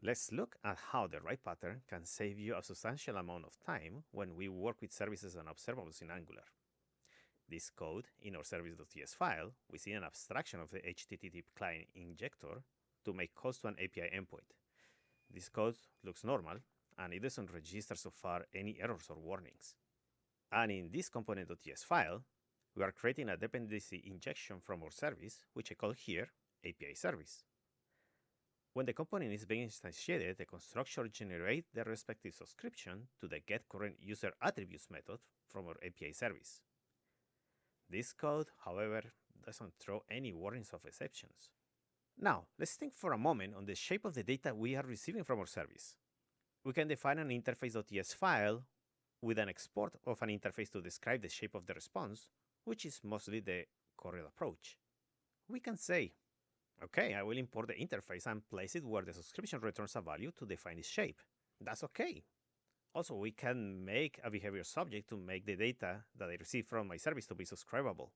Let's look at how the right pattern can save you a substantial amount of time when we work with services and observables in Angular. This code in our service.ts file, we see an abstraction of the HTTP client injector to make calls to an API endpoint. This code looks normal, and it doesn't register so far any errors or warnings. And in this component.ts file, we are creating a dependency injection from our service, which I call here API service. When the component is being instantiated, the constructor generates the respective subscription to the getCurrentUserAttributes method from our API service. This code, however, doesn't throw any warnings of exceptions. Now, let's think for a moment on the shape of the data we are receiving from our service. We can define an interface.ts file with an export of an interface to describe the shape of the response, which is mostly the correct approach. We can say, okay, I will import the interface and place it where the subscription returns a value to define its shape. That's okay. Also, we can make a behavior subject to make the data that I receive from my service to be subscribable.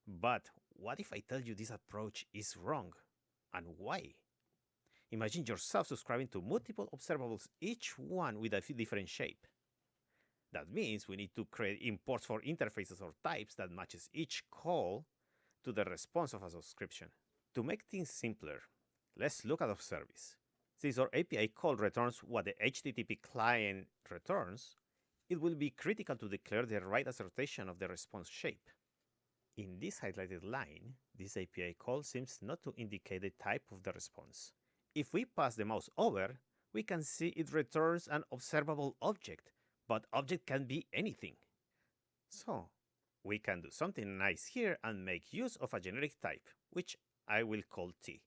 But what if I tell you this approach is wrong? And why? Imagine yourself subscribing to multiple observables, each one with a different shape. That means we need to create imports for interfaces or types that matches each call to the response of a subscription. To make things simpler, let's look at our service. Since our API call returns what the HTTP client returns, it will be critical to declare the right assertion of the response shape. In this highlighted line, this API call seems not to indicate the type of the response. If we pass the mouse over, we can see it returns an observable object, but object can be anything. So, we can do something nice here and make use of a generic type, which I will call T.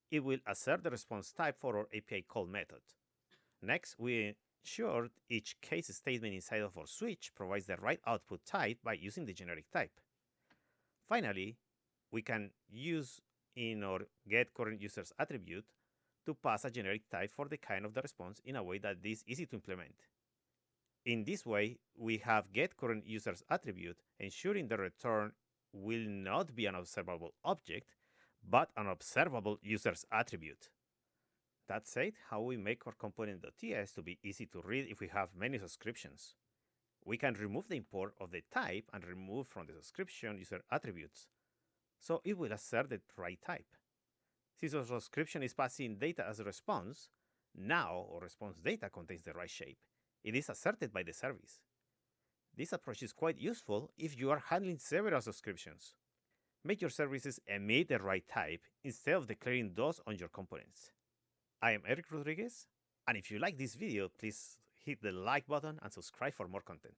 It will assert the response type for our API call method. Next, we ensure each case statement inside of our switch provides the right output type by using the generic type. Finally, we can use in our getCurrentUsersAttribute to pass a generic type for the kind of the response in a way that is easy to implement. In this way, we have getCurrentUsersAttribute ensuring the return will not be an observable object, but an observable user's attribute. That said, how we make our component.ts to be easy to read if we have many subscriptions. We can remove the import of the type and remove from the subscription user attributes, so it will assert the right type. Since our subscription is passing data as a response, now our response data contains the right shape. It is asserted by the service. This approach is quite useful if you are handling several subscriptions. Make your services emit the right type instead of declaring those on your components. I am Eric Rodriguez, and if you like this video, please hit the like button and subscribe for more content.